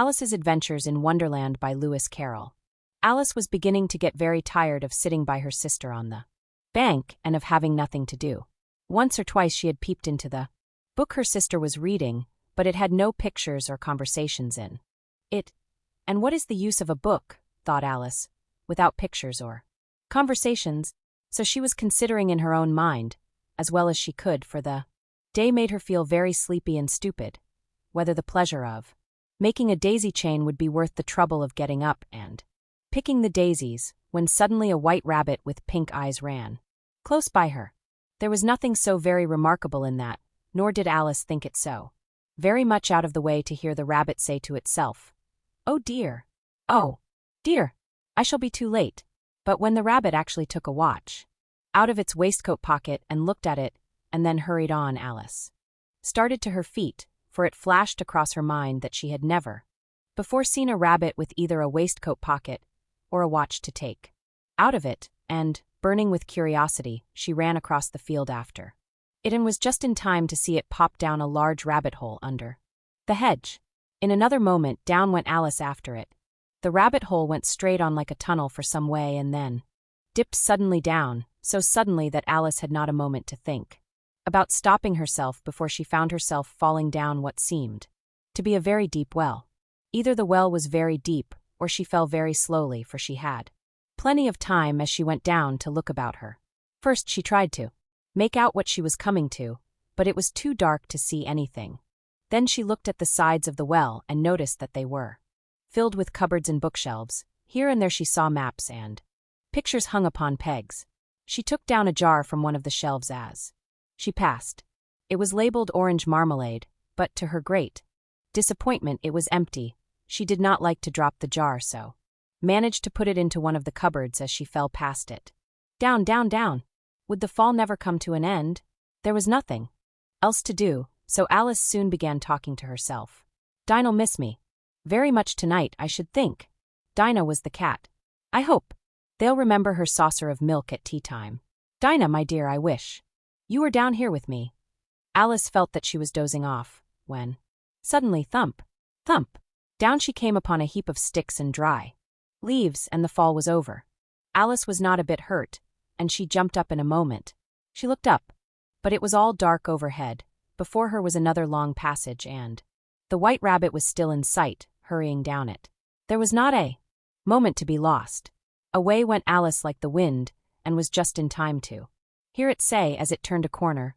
Alice's Adventures in Wonderland by Lewis Carroll. Alice was beginning to get very tired of sitting by her sister on the bank and of having nothing to do. Once or twice she had peeped into the book her sister was reading, but it had no pictures or conversations in it. And what is the use of a book, thought Alice, without pictures or conversations? So she was considering in her own mind, as well as she could, for the day made her feel very sleepy and stupid, whether the pleasure of making a daisy chain would be worth the trouble of getting up and picking the daisies, when suddenly a white rabbit with pink eyes ran close by her. There was nothing so very remarkable in that, nor did Alice think it so very much out of the way to hear the rabbit say to itself, "Oh dear, I shall be too late." But when the rabbit actually took a watch out of its waistcoat pocket and looked at it, and then hurried on, Alice started to her feet, for it flashed across her mind that she had never before seen a rabbit with either a waistcoat pocket or a watch to take out of it, and, burning with curiosity, she ran across the field after it and was just in time to see it pop down a large rabbit hole under the hedge. In another moment down went Alice after it. The rabbit hole went straight on like a tunnel for some way and then dipped suddenly down, so suddenly that Alice had not a moment to think about stopping herself before she found herself falling down what seemed to be a very deep well. Either the well was very deep, or she fell very slowly, for she had plenty of time as she went down to look about her. First she tried to make out what she was coming to, but it was too dark to see anything. Then she looked at the sides of the well and noticed that they were filled with cupboards and bookshelves. Here and there she saw maps and pictures hung upon pegs. She took down a jar from one of the shelves as she passed. It was labeled orange marmalade, but to her great disappointment it was empty. She did not like to drop the jar, so managed to put it into one of the cupboards as she fell past it. Down, down, down. Would the fall never come to an end? There was nothing else to do, so Alice soon began talking to herself. "Dinah'll miss me very much tonight, I should think." Dinah was the cat. "I hope they'll remember her saucer of milk at tea time. Dinah, my dear, I wish you were down here with me." Alice felt that she was dozing off, when suddenly thump, thump, down she came upon a heap of sticks and dry leaves, and the fall was over. Alice was not a bit hurt, and she jumped up in a moment. She looked up, but it was all dark overhead. Before her was another long passage, and the white rabbit was still in sight, hurrying down it. There was not a moment to be lost. Away went Alice like the wind, and was just in time to hear it say as it turned a corner,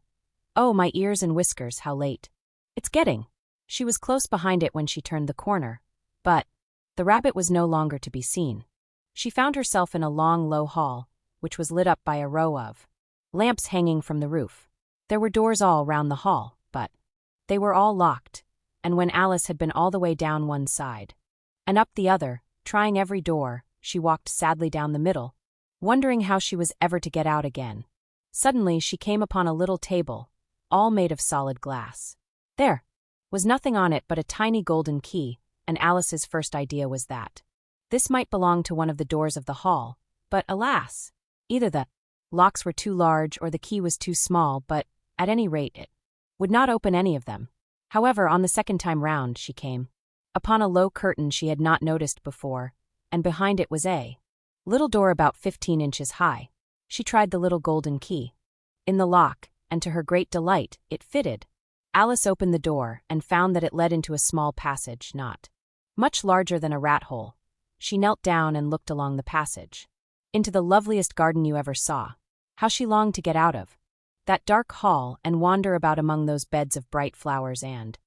"Oh, my ears and whiskers, how late it's getting." She was close behind it when she turned the corner, but the rabbit was no longer to be seen. She found herself in a long, low hall, which was lit up by a row of lamps hanging from the roof. There were doors all round the hall, but they were all locked, and when Alice had been all the way down one side and up the other, trying every door, she walked sadly down the middle, wondering how she was ever to get out again. Suddenly she came upon a little table, all made of solid glass. There was nothing on it but a tiny golden key, and Alice's first idea was that this might belong to one of the doors of the hall, but alas! Either the locks were too large or the key was too small, but, at any rate, it would not open any of them. However, on the second time round she came upon a low curtain she had not noticed before, and behind it was a little door about 15 inches high. She tried the little golden key in the lock, and to her great delight, it fitted. Alice opened the door and found that it led into a small passage not much larger than a rat hole. She knelt down and looked along the passage into the loveliest garden you ever saw. How she longed to get out of that dark hall and wander about among those beds of bright flowers and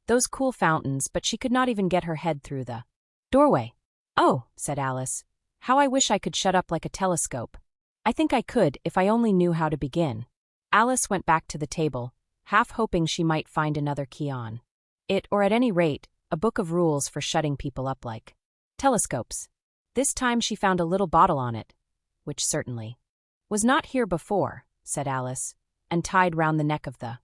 those cool fountains, but she could not even get her head through the doorway. "Oh," said Alice, "how I wish I could shut up like a telescope. I think I could if I only knew how to begin." Alice went back to the table, half hoping she might find another key on it, or at any rate, a book of rules for shutting people up like telescopes. This time she found a little bottle on it, which certainly was not here before, said Alice, and tied round the neck of the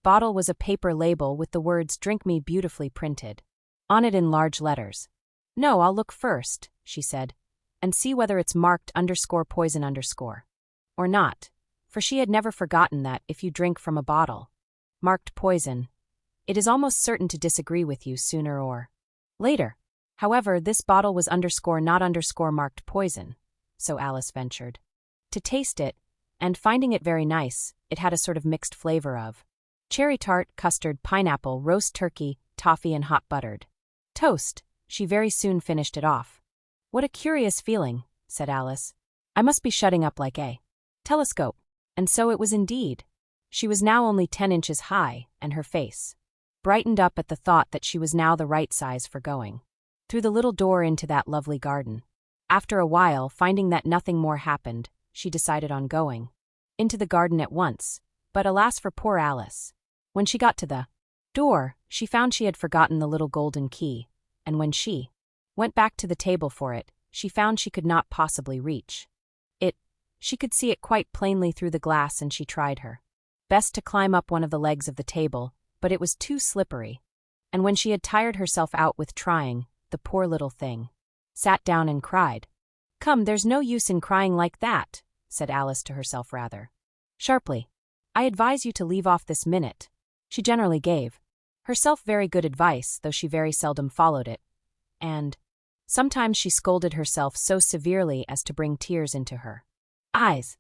bottle was a paper label with the words "Drink Me" beautifully printed on it in large letters. "No, I'll look first," she said, "and see whether it's marked _poison_ or not," for she had never forgotten that if you drink from a bottle marked poison, it is almost certain to disagree with you sooner or later. However, this bottle was not marked poison, so Alice ventured to taste it, and finding it very nice, it had a sort of mixed flavor of cherry tart, custard, pineapple, roast turkey, toffee, and hot buttered toast. She very soon finished it off. What a curious feeling, said Alice. I must be shutting up like a telescope. And so it was indeed. She was now only 10 inches high, and her face brightened up at the thought that she was now the right size for going through the little door into that lovely garden. After a while, finding that nothing more happened, she decided on going into the garden at once, but alas for poor Alice. When she got to the door, she found she had forgotten the little golden key, and when she went back to the table for it, she found she could not possibly reach it. She could see it quite plainly through the glass, and she tried her best to climb up one of the legs of the table, but it was too slippery. And when she had tired herself out with trying, the poor little thing sat down and cried. Come, there's no use in crying like that, said Alice to herself rather sharply. I advise you to leave off this minute. She generally gave herself very good advice, though she very seldom followed it, and sometimes she scolded herself so severely as to bring tears into her eyes.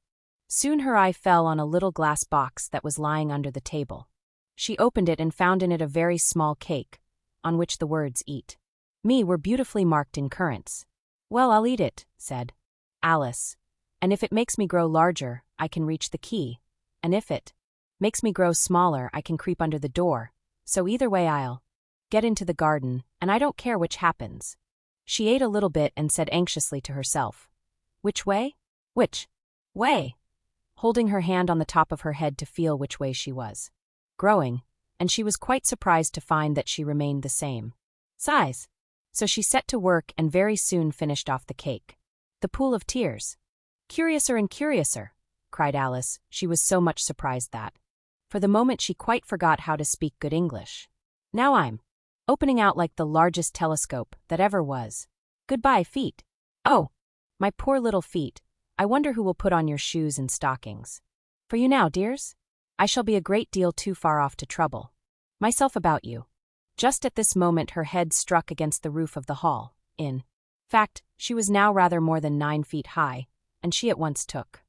Soon her eye fell on a little glass box that was lying under the table. She opened it and found in it a very small cake, on which the words "Eat me" were beautifully marked in currants. Well, I'll eat it, said Alice, and if it makes me grow larger, I can reach the key, and if it makes me grow smaller, I can creep under the door, so either way I'll get into the garden, and I don't care which happens. She ate a little bit and said anxiously to herself, Which way? Which way? Holding her hand on the top of her head to feel which way she was growing, and she was quite surprised to find that she remained the same size. So she set to work and very soon finished off the cake. The pool of tears. Curiouser and curiouser, cried Alice. She was so much surprised that, for the moment, she quite forgot how to speak good English. Now I'm opening out like the largest telescope that ever was. Goodbye, feet. Oh, my poor little feet. I wonder who will put on your shoes and stockings for you now, dears? I shall be a great deal too far off to trouble myself about you. Just at this moment her head struck against the roof of the hall. In fact, she was now rather more than 9 feet high, and she at once took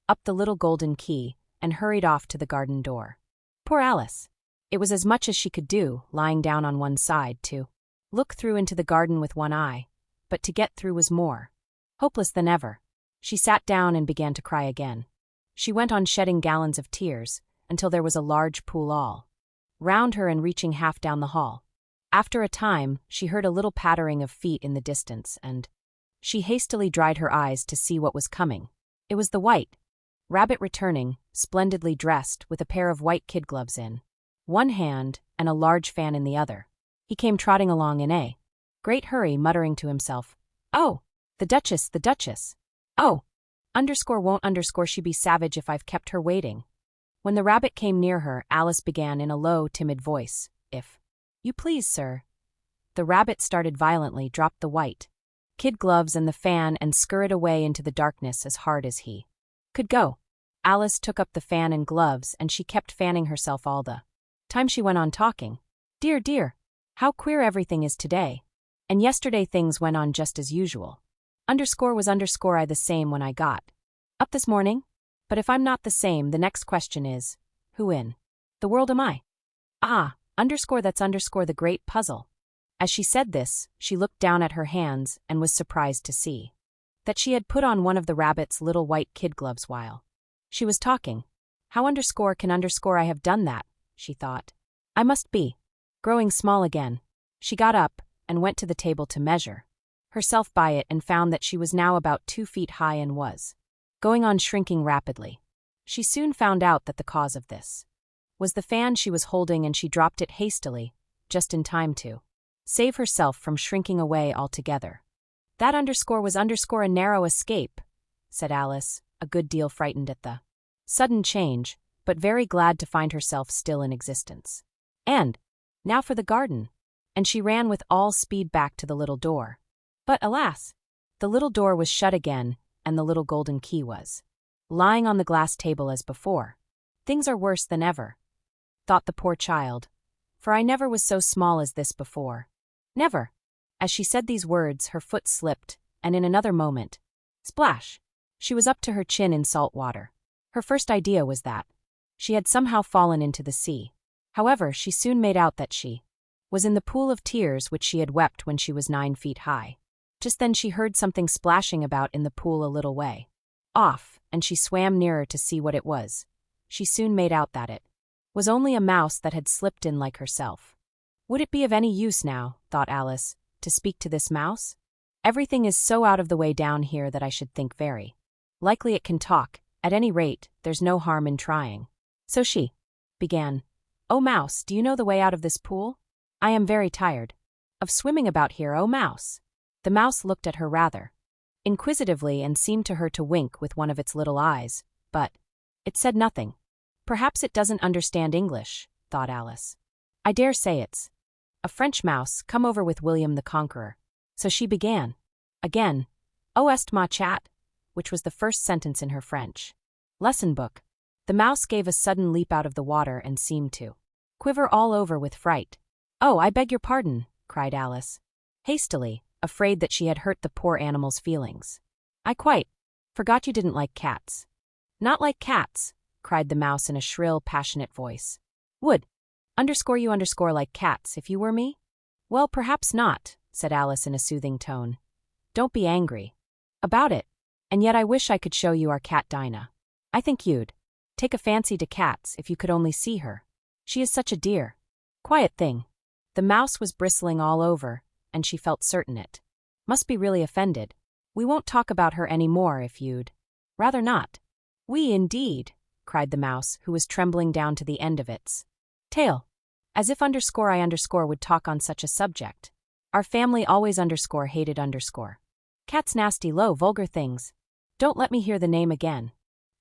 up the little golden key and hurried off to the garden door. Poor Alice! It was as much as she could do, lying down on one side, to look through into the garden with one eye, but to get through was more hopeless than ever. She sat down and began to cry again. She went on shedding gallons of tears, until there was a large pool all round her and reaching half down the hall. After a time, she heard a little pattering of feet in the distance, and she hastily dried her eyes to see what was coming. It was the white rabbit returning, splendidly dressed, with a pair of white kid gloves in one hand and a large fan in the other. He came trotting along in a great hurry, muttering to himself, Oh, the Duchess, the Duchess. Oh, won't she be savage if I've kept her waiting? When the rabbit came near her, Alice began in a low, timid voice, If you please, sir. The rabbit started violently, dropped the white kid gloves and the fan, and scurried away into the darkness as hard as he could go. Alice took up the fan and gloves, and she kept fanning herself all the time she went on talking. Dear, dear, how queer everything is today. And yesterday things went on just as usual. Was I the same when I got up this morning? But if I'm not the same, the next question is, who in the world am I? That's the great puzzle. As she said this, she looked down at her hands and was surprised to see that she had put on one of the rabbit's little white kid gloves while she was talking. How can I have done that? She thought. I must be growing small again. She got up and went to the table to measure herself by it, and found that she was now about 2 feet high and was going on shrinking rapidly. She soon found out that the cause of this was the fan she was holding, and she dropped it hastily, just in time to save herself from shrinking away altogether. That was a narrow escape, said Alice, a good deal frightened at the sudden change, but very glad to find herself still in existence. And now for the garden. And she ran with all speed back to the little door. But alas! The little door was shut again, and the little golden key was lying on the glass table as before. Things are worse than ever, thought the poor child, for I never was so small as this before. Never. As she said these words, her foot slipped, and in another moment, splash! She was up to her chin in salt water. Her first idea was that she had somehow fallen into the sea. However, she soon made out that she was in the pool of tears which she had wept when she was 9 feet high. Just then she heard something splashing about in the pool a little way off, and she swam nearer to see what it was. She soon made out that it was only a mouse that had slipped in like herself. Would it be of any use now, thought Alice, to speak to this mouse? Everything is so out of the way down here that I should think very likely it can talk. At any rate, there's no harm in trying. So she began, "Oh, mouse, do you know the way out of this pool? I am very tired of swimming about here, oh, mouse." The mouse looked at her rather inquisitively and seemed to her to wink with one of its little eyes, but it said nothing. Perhaps it doesn't understand English, thought Alice. I dare say it's a French mouse come over with William the Conqueror. So she began again, "Oh, est ma chat," which was the first sentence in her French lesson book. The mouse gave a sudden leap out of the water and seemed to quiver all over with fright. "Oh, I beg your pardon," cried Alice, hastily, afraid that she had hurt the poor animal's feelings. "I quite forgot you didn't like cats." "Not like cats," cried the mouse in a shrill, passionate voice. "Would you like cats if you were me?" "Well, perhaps not," said Alice in a soothing tone. "Don't be angry about it. And yet I wish I could show you our cat Dinah. I think you'd take a fancy to cats if you could only see her. She is such a dear, quiet thing." The mouse was bristling all over, and she felt certain it must be really offended. "We won't talk about her any more if you'd rather not." "We indeed," cried the mouse, who was trembling down to the end of its tail. "As if I would talk on such a subject. Our family always hated cats, nasty, low, vulgar things. Don't let me hear the name again."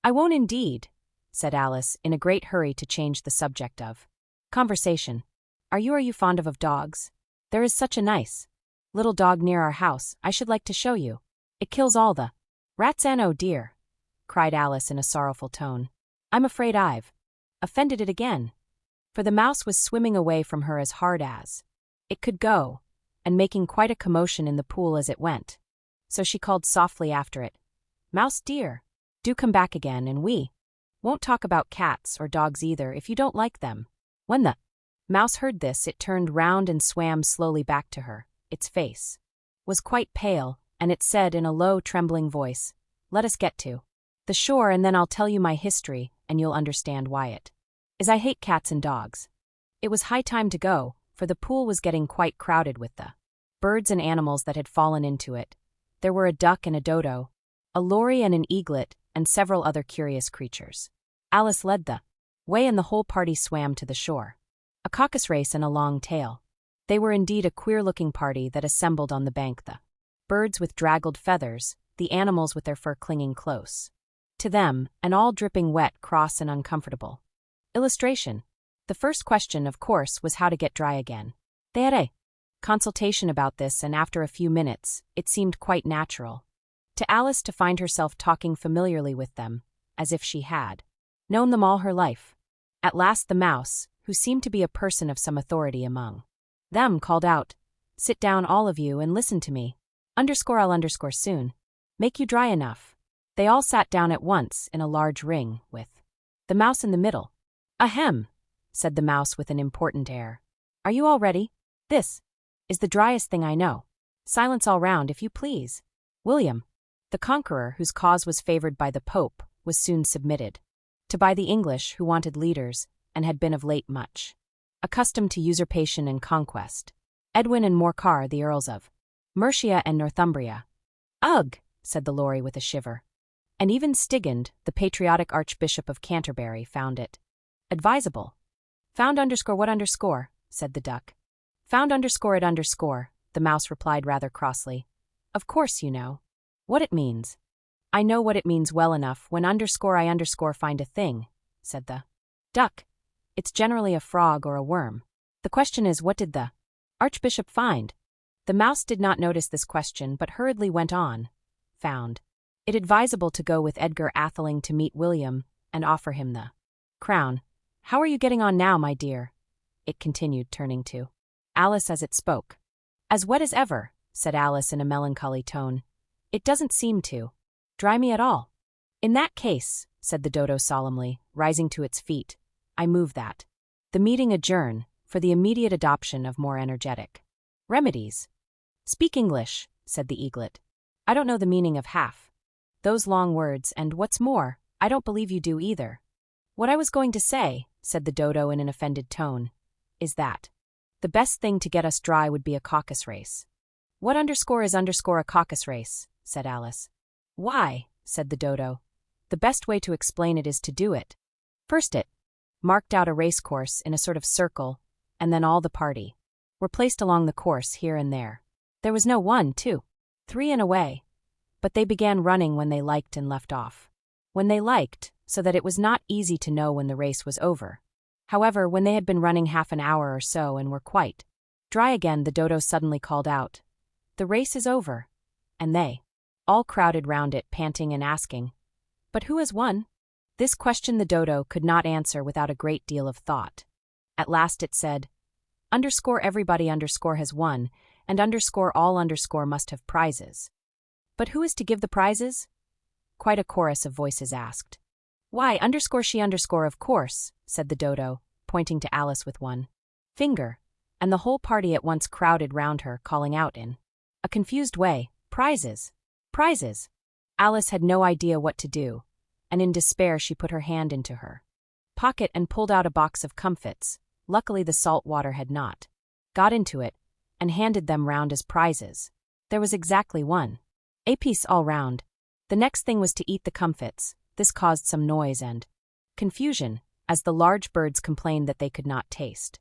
"I won't indeed," said Alice, in a great hurry to change the subject of conversation. Are you fond of dogs? There is such a nice little dog near our house, I should like to show you. It kills all the rats and oh dear," cried Alice in a sorrowful tone. "I'm afraid I've offended it again." For the mouse was swimming away from her as hard as it could go, and making quite a commotion in the pool as it went. So she called softly after it, "Mouse dear, do come back again, and we won't talk about cats or dogs either if you don't like them." When the mouse heard this, it turned round and swam slowly back to her. Its face was quite pale, and it said in a low, trembling voice, "Let us get to the shore, and then I'll tell you my history, and you'll understand why it is I hate cats and dogs." It was high time to go, for the pool was getting quite crowded with the birds and animals that had fallen into it. There were a duck and a dodo, a lory and an eaglet, and several other curious creatures. Alice led the way, and the whole party swam to the shore. A caucus race and a long tail. They were indeed a queer-looking party that assembled on the bank, the birds with draggled feathers, the animals with their fur clinging close to them, and all dripping wet, cross, and uncomfortable. Illustration. The first question, of course, was how to get dry again. They had a consultation about this, and after a few minutes, it seemed quite natural to Alice to find herself talking familiarly with them, as if she had known them all her life. At last the mouse, who seemed to be a person of some authority among them, called out, "Sit down all of you and listen to me. I'll soon make you dry enough." They all sat down at once in a large ring, with the mouse in the middle. "Ahem," said the mouse with an important air. "Are you all ready? This is the driest thing I know. Silence all round, if you please." William the Conqueror, whose cause was favored by the Pope, was soon submitted to by the English, who wanted leaders, and had been of late much accustomed to usurpation and conquest. Edwin and Morcar, the Earls of Mercia and Northumbria. "Ugh," said the Lory with a shiver. And even Stigand, the patriotic Archbishop of Canterbury, found it advisable. "Found what?" said the duck. "Found it," the mouse replied rather crossly. "Of course you know what it means." "I know what it means well enough when I find a thing," said the duck. "It's generally a frog or a worm. The question is, what did the Archbishop find?" The mouse did not notice this question, but hurriedly went on. "Found it advisable to go with Edgar Atheling to meet William and offer him the crown. How are you getting on now, my dear?" it continued, turning to Alice as it spoke. As wet as ever, said Alice in a melancholy tone. It doesn't seem to dry me at all. In that case, said the dodo solemnly, rising to its feet, I move that the meeting adjourn for the immediate adoption of more energetic remedies. Speak English, said the eaglet. I don't know the meaning of half those long words, and what's more, I don't believe you do either. What I was going to say, said the dodo in an offended tone, is that the best thing to get us dry would be a caucus race. What is a caucus race, said Alice. Why, said the dodo, the best way to explain it is to do it. First it marked out a race course in a sort of circle, and then all the party were placed along the course here and there. There was no 1, 2, 3 and away, but they began running when they liked and left off when they liked, so that it was not easy to know when the race was over. However, when they had been running half an hour or so and were quite dry again, the dodo suddenly called out, The race is over, and they all crowded round it, panting and asking, But who has won? This question the dodo could not answer without a great deal of thought. At last it said, Everybody has won, and all must have prizes. But who is to give the prizes? Quite a chorus of voices asked. Why, she of course, said the dodo, pointing to Alice with one finger, and the whole party at once crowded round her, calling out in a confused way, Prizes! Prizes! Alice had no idea what to do, and in despair she put her hand into her pocket and pulled out a box of comfits. Luckily the salt water had not got into it, and handed them round as prizes. There was exactly one apiece all round. The next thing was to eat the comfits. This caused some noise and confusion, as the large birds complained that they could not taste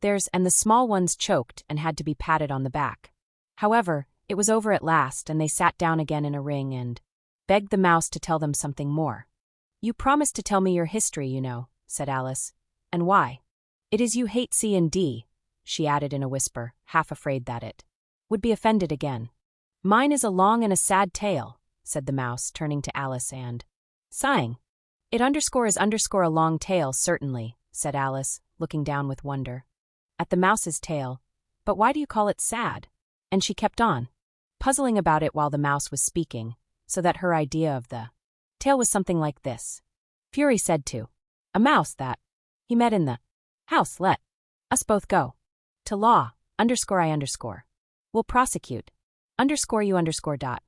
theirs, and the small ones choked and had to be patted on the back. However, it was over at last, and they sat down again in a ring and begged the mouse to tell them something more. You promised to tell me your history, you know, said Alice. And why? It is you hate C and D, she added in a whisper, half afraid that it would be offended again. Mine is a long and a sad tale, said the mouse, turning to Alice and sighing. It is a long tale, certainly, said Alice, looking down with wonder at the mouse's tail. But why do you call it sad? And she kept on puzzling about it while the mouse was speaking, so that her idea of the tale was something like this. Fury said to a mouse that he met in the house, Let us both go to law, I will prosecute, you dot.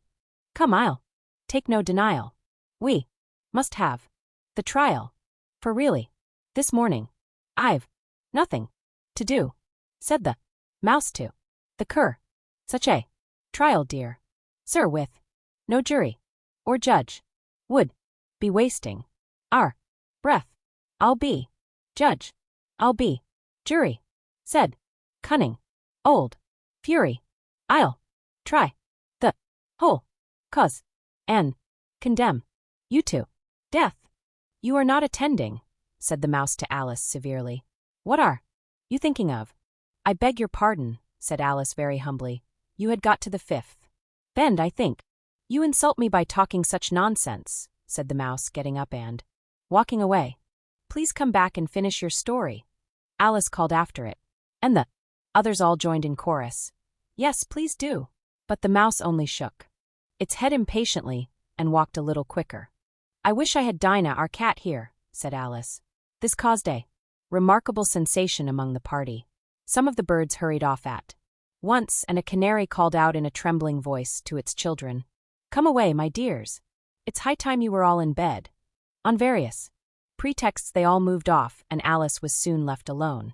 Come, I'll take no denial. We must have the trial. For really, this morning, I've nothing to do, said the mouse to the cur. Such a trial, dear sir, with no jury or judge, would be wasting our breath. I'll be judge, I'll be jury, said cunning old Fury. I'll try the whole cause and condemn you to death. You are not attending, said the mouse to Alice severely. What are you thinking of? I beg your pardon, said Alice very humbly. You had got to the 5th bend, I think. You insult me by talking such nonsense, said the mouse, getting up and walking away. Please come back and finish your story, Alice called after it. And the others all joined in chorus. Yes, please do. But the mouse only shook its head impatiently and walked a little quicker. I wish I had Dinah, our cat, here, said Alice. This caused a remarkable sensation among the party. Some of the birds hurried off at once, and a canary called out in a trembling voice to its children, Come away, my dears. It's high time you were all in bed. On various pretexts they all moved off, and Alice was soon left alone.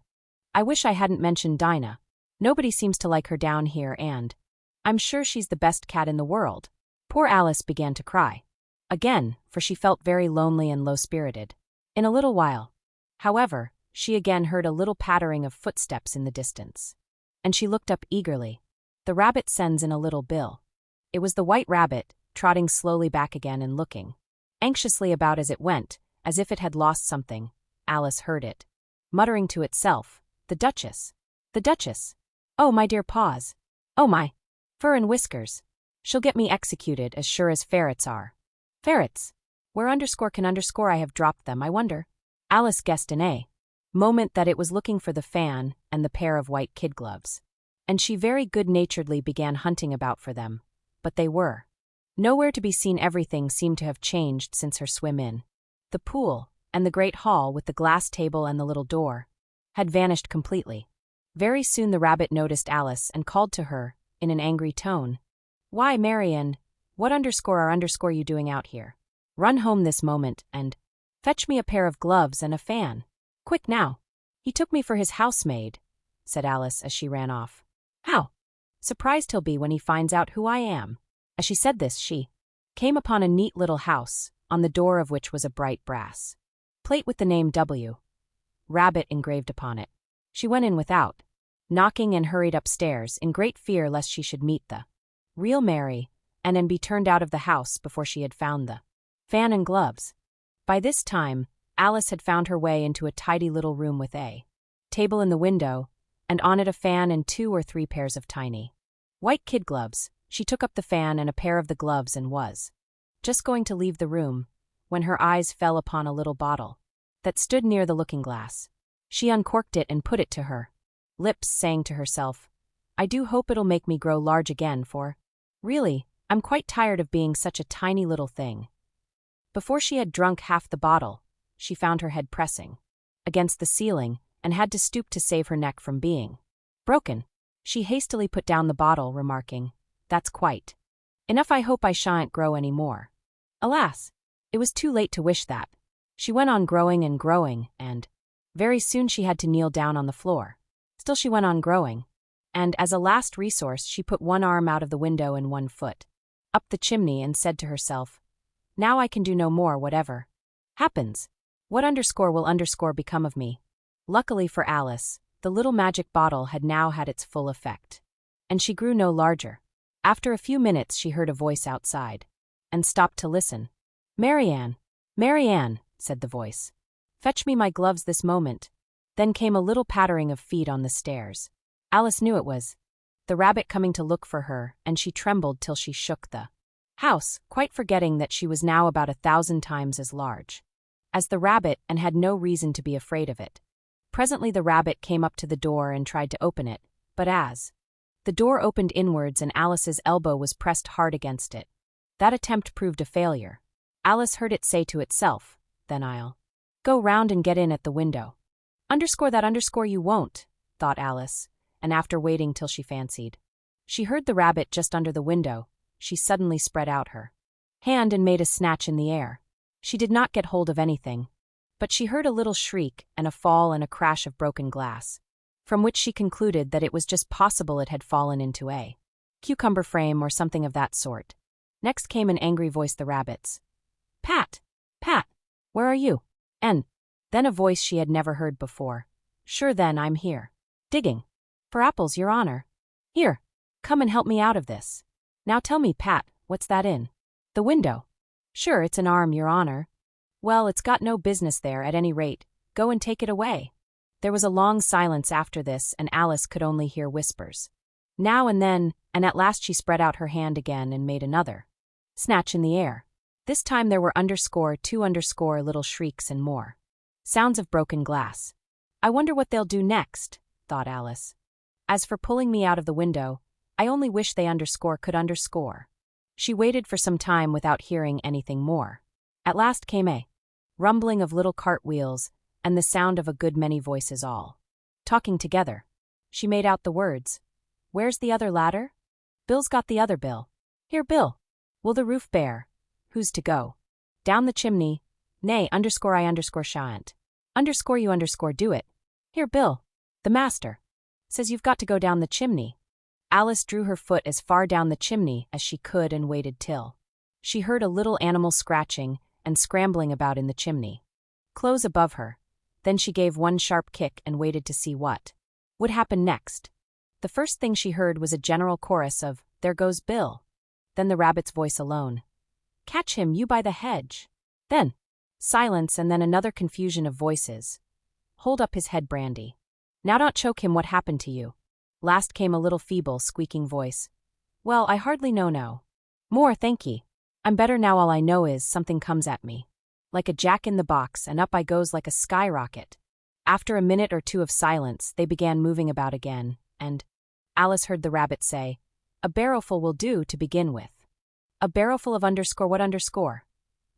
I wish I hadn't mentioned Dinah. Nobody seems to like her down here, and I'm sure she's the best cat in the world. Poor Alice began to cry again, for she felt very lonely and low-spirited. In a little while, however, she again heard a little pattering of footsteps in the distance, and she looked up eagerly. The rabbit sends in a little bill. It was the white rabbit, trotting slowly back again and looking anxiously about as it went, as if it had lost something. Alice heard it muttering to itself, The Duchess! The Duchess! Oh, my dear paws! Oh, my fur and whiskers! She'll get me executed as sure as ferrets are. Ferrets! Where I have dropped them, I wonder? Alice guessed in a moment that it was looking for the fan and the pair of white kid gloves. and she very good-naturedly began hunting about for them. But they were nowhere to be seen. Everything seemed to have changed since her swim in. The pool, and the great hall with the glass table and the little door, had vanished completely. Very soon the rabbit noticed Alice and called to her, in an angry tone, "Why, Marian, what are you doing out here? Run home this moment, and fetch me a pair of gloves and a fan. Quick now." "He took me for his housemaid," said Alice as she ran off. "How surprised he'll be when he finds out who I am." As she said this, she came upon a neat little house, on the door of which was a bright brass plate with the name W. Rabbit engraved upon it. She went in without knocking and hurried upstairs, in great fear lest she should meet the real Mary, and be turned out of the house before she had found the fan and gloves. By this time, Alice had found her way into a tidy little room with a table in the window, and on it a fan and 2 or 3 pairs of tiny white kid gloves. She took up the fan and a pair of the gloves and was just going to leave the room, when her eyes fell upon a little bottle that stood near the looking-glass. She uncorked it and put it to her lips, saying to herself, "I do hope it'll make me grow large again, for, really, I'm quite tired of being such a tiny little thing." Before she had drunk half the bottle, she found her head pressing against the ceiling and had to stoop to save her neck from being broken. She hastily put down the bottle, remarking, "That's quite enough. I hope I shan't grow any more." Alas! It was too late to wish that. She went on growing and growing, and very soon she had to kneel down on the floor. Still she went on growing, and as a last resource she put one arm out of the window and one foot up the chimney and said to herself, "Now I can do no more, whatever happens. What will become of me?" Luckily for Alice, the little magic bottle had now had its full effect, and she grew no larger. After a few minutes she heard a voice outside, and stopped to listen. "Marianne, Marianne," said the voice. "Fetch me my gloves this moment." Then came a little pattering of feet on the stairs. Alice knew it was the rabbit coming to look for her, and she trembled till she shook the house, quite forgetting that she was now about 1,000 times as large as the rabbit and had no reason to be afraid of it. Presently the rabbit came up to the door and tried to open it, but as the door opened inwards and Alice's elbow was pressed hard against it, that attempt proved a failure. Alice heard it say to itself, "Then I'll go round and get in at the window." You won't," thought Alice, and after waiting till she fancied she heard the rabbit just under the window, she suddenly spread out her hand and made a snatch in the air. She did not get hold of anything, but she heard a little shriek and a fall and a crash of broken glass, from which she concluded that it was just possible it had fallen into a cucumber frame or something of that sort. Next came an angry voice, the rabbit's. "Pat! Pat! Where are you?" And then a voice she had never heard before. "Sure then, I'm here. Digging for apples, your honor. Here, come and help me out of this. Now tell me, Pat, what's that in the window?" "Sure, it's an arm, your honor." "Well, it's got no business there, at any rate. Go and take it away." There was a long silence after this, and Alice could only hear whispers now and then, and at last she spread out her hand again and made another snatch in the air. This time there were _2 little shrieks and more sounds of broken glass. "I wonder what they'll do next," thought Alice. "As for pulling me out of the window, I only wish they could. She waited for some time without hearing anything more. At last came a rumbling of little cart wheels and the sound of a good many voices all talking together. She made out the words, "Where's the other ladder? Bill's got the other Bill. Here, Bill. Will the roof bear? Who's to go down the chimney? Nay, I shan't. You do it. Here, Bill. The master says you've got to go down the chimney." Alice drew her foot as far down the chimney as she could and waited till she heard a little animal scratching and scrambling about in the chimney close above her. Then she gave one sharp kick and waited to see what would happen next. The first thing she heard was a general chorus of, "There goes Bill." Then the rabbit's voice alone, "Catch him, you by the hedge." Then silence, and then another confusion of voices. "Hold up his head, Brandy. Now don't choke him, what happened to you?" Last came a little feeble, squeaking voice. "Well, I hardly know no more, thank ye. I'm better now. All I know is something comes at me like a jack-in-the-box, and up I goes like a skyrocket." After a minute or two of silence, they began moving about again, and Alice heard the rabbit say. A barrowful will do to begin with. A barrowful of what underscore?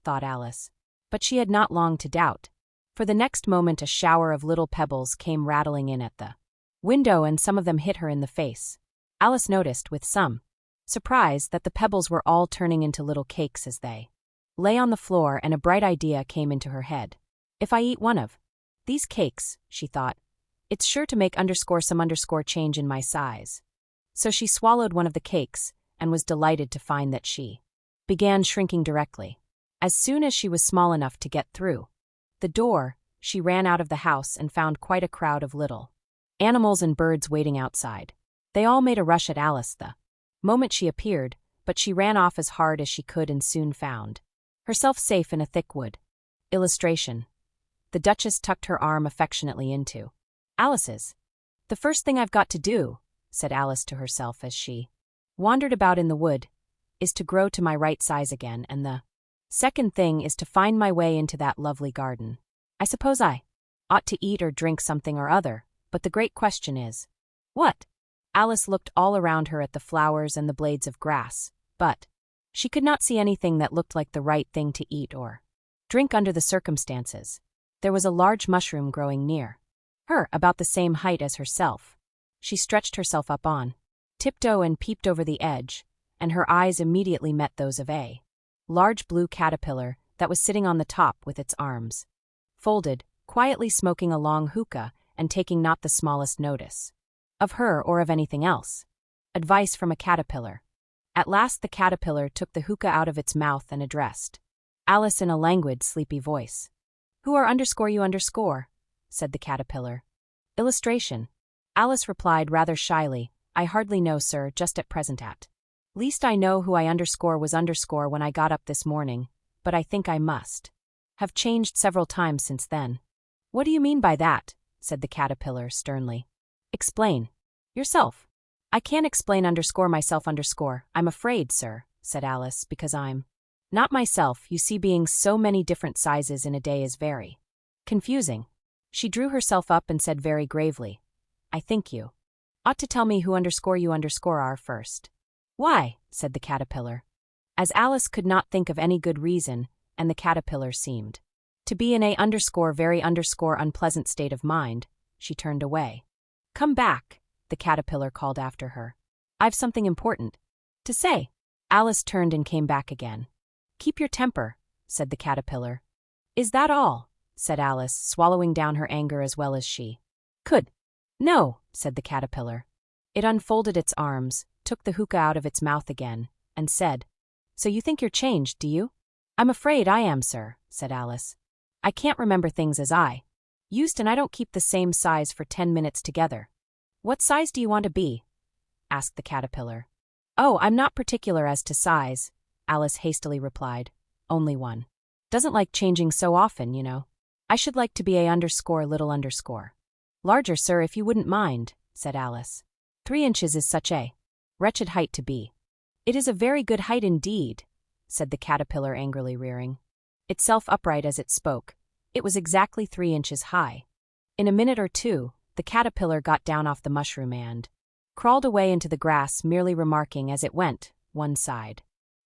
Thought Alice. But she had not long to doubt. For the next moment a shower of little pebbles came rattling in at the window and some of them hit her in the face. Alice noticed, with some surprise, that the pebbles were all turning into little cakes as they lay on the floor, and a bright idea came into her head. If I eat one of these cakes, she thought, it's sure to make some change in my size. So she swallowed one of the cakes and was delighted to find that she began shrinking directly. As soon as she was small enough to get through the door, she ran out of the house and found quite a crowd of little animals and birds waiting outside. They all made a rush at Alice the moment she appeared, but she ran off as hard as she could and soon found herself safe in a thick wood. Illustration. The Duchess tucked her arm affectionately into Alice's. The first thing I've got to do, said Alice to herself as she wandered about in the wood, is to grow to my right size again, and the second thing is to find my way into that lovely garden. I suppose I ought to eat or drink something or other, but the great question is, what? Alice looked all around her at the flowers and the blades of grass, but she could not see anything that looked like the right thing to eat or drink under the circumstances. There was a large mushroom growing near her, about the same height as herself. She stretched herself up on tiptoe and peeped over the edge, and her eyes immediately met those of a large blue caterpillar that was sitting on the top with its arms folded, quietly smoking a long hookah and taking not the smallest notice of her or of anything else. Advice from a caterpillar. At last the caterpillar took the hookah out of its mouth and addressed Alice in a languid, sleepy voice. Who are you underscore? Said the caterpillar. Illustration. Alice replied rather shyly, I hardly know, sir, just at present at least I know who I was when I got up this morning, but I think I must have changed several times since then. What do you mean by that? Said the caterpillar sternly. Explain. Yourself. I can't explain myself. I'm afraid, sir, said Alice, because I'm not myself. You see, being so many different sizes in a day is very confusing. She drew herself up and said very gravely, I think you ought to tell me who you are first. Why? Said the caterpillar. As Alice could not think of any good reason, and the caterpillar seemed to be in a very unpleasant state of mind, she turned away. Come back, the caterpillar called after her. I've something important to say. Alice turned and came back again. Keep your temper, said the caterpillar. Is that all? Said Alice, swallowing down her anger as well as she could. No, said the caterpillar. It unfolded its arms, took the hookah out of its mouth again, and said, So you think you're changed, do you? I'm afraid I am, sir, said Alice. I can't remember things as I used, and I don't keep the same size for 10 minutes together. What size do you want to be? Asked the caterpillar. Oh, I'm not particular as to size, Alice hastily replied. Only one doesn't like changing so often, you know. I should like to be little underscore. Larger, sir, if you wouldn't mind, said Alice. 3 inches is such a wretched height to be. It is a very good height indeed, said the caterpillar angrily rearing itself upright as it spoke. It was exactly 3 inches high. In a minute or two, the caterpillar got down off the mushroom and crawled away into the grass, merely remarking as it went, one side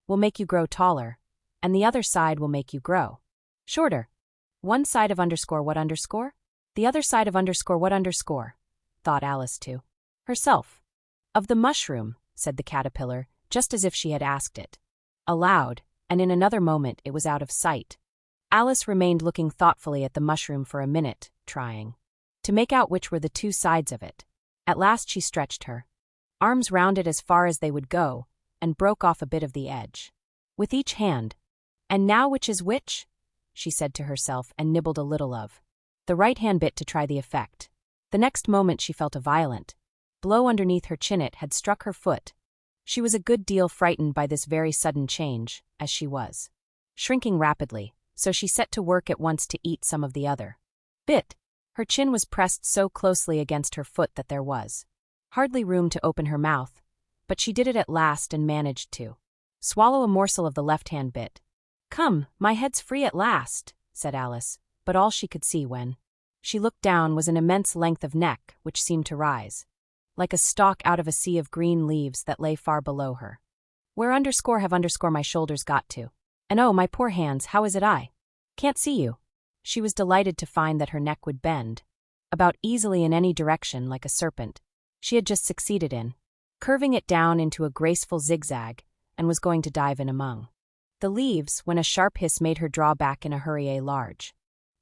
will make you grow taller, and the other side will make you grow shorter. One side of what underscore? The other side of what underscore? Thought Alice to herself. Of the mushroom, said the caterpillar, just as if she had asked it aloud, and in another moment it was out of sight. Alice remained looking thoughtfully at the mushroom for a minute, trying to make out which were the 2 sides of it. At last she stretched her arms round it as far as they would go, and broke off a bit of the edge with each hand. And now which is which? She said to herself, and nibbled a little of the right-hand bit to try the effect. The next moment she felt a violent blow underneath her chin. It had struck her foot. She was a good deal frightened by this very sudden change, as she was shrinking rapidly, so she set to work at once to eat some of the other bit. Her chin was pressed so closely against her foot that there was hardly room to open her mouth, but she did it at last and managed to swallow a morsel of the left-hand bit. Come, my head's free at last, said Alice, but all she could see when she looked down was an immense length of neck which seemed to rise like a stalk out of a sea of green leaves that lay far below her. Where underscore have underscore my shoulders got to? And oh, my poor hands, how is it I can't see you? She was delighted to find that her neck would bend about easily in any direction like a serpent. She had just succeeded in curving it down into a graceful zigzag and was going to dive in among the leaves when a sharp hiss made her draw back in a hurry. A large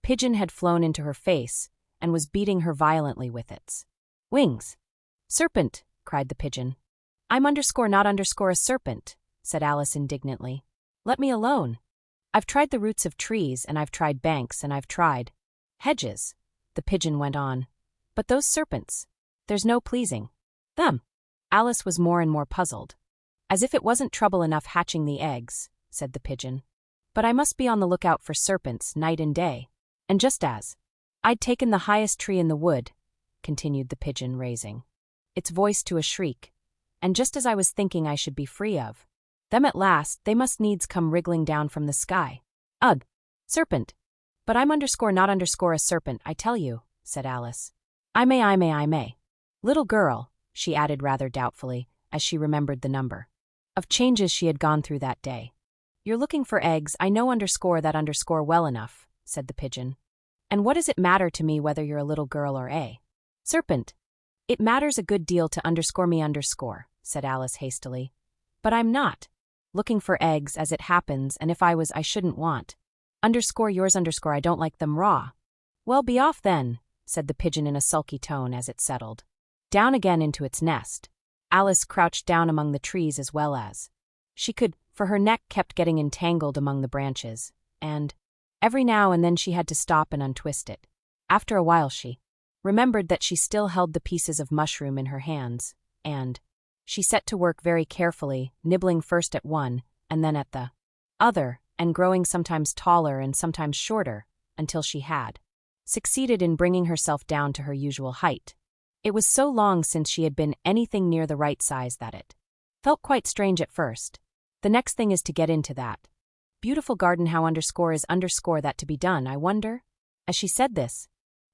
pigeon had flown into her face and was beating her violently with its wings. Serpent, cried the pigeon. I'm underscore not underscore a serpent, said Alice indignantly. Let me alone. I've tried the roots of trees and I've tried banks and I've tried hedges, the pigeon went on. But those serpents, there's no pleasing them. Alice was more and more puzzled. As if it wasn't trouble enough hatching the eggs, said the pigeon. But I must be on the lookout for serpents night and day. And just as I'd taken the highest tree in the wood, continued the pigeon, raising its voice to a shriek, and just as I was thinking I should be free of them at last, they must needs come wriggling down from the sky. Ugh! Serpent! But I'm underscore not underscore a serpent, I tell you, said Alice. I may. Little girl, she added rather doubtfully, as she remembered the number of changes she had gone through that day. You're looking for eggs, I know underscore that underscore well enough, said the pigeon. And what does it matter to me whether you're a little girl or a serpent? It matters a good deal to underscore me underscore, said Alice hastily. But I'm not looking for eggs as it happens, and if I was I shouldn't want underscore yours underscore I don't like them raw. Well, be off then, said the pigeon in a sulky tone as it settled down again into its nest. Alice crouched down among the trees as well as she could, for her neck kept getting entangled among the branches, and every now and then she had to stop and untwist it. After a while she remembered that she still held the pieces of mushroom in her hands, and she set to work very carefully, nibbling first at one and then at the other, and growing sometimes taller and sometimes shorter, until she had succeeded in bringing herself down to her usual height. It was so long since she had been anything near the right size that it felt quite strange at first. The next thing is to get into that beautiful garden. How underscore is underscore that to be done, I wonder? As she said this,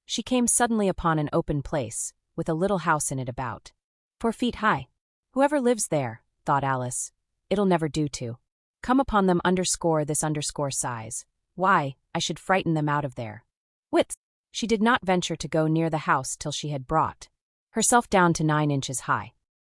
she came suddenly upon an open place, with a little house in it about 4 feet high. Whoever lives there, thought Alice, it'll never do to come upon them underscore this underscore size. Why, I should frighten them out of their wits. She did not venture to go near the house till she had brought herself down to 9 inches high.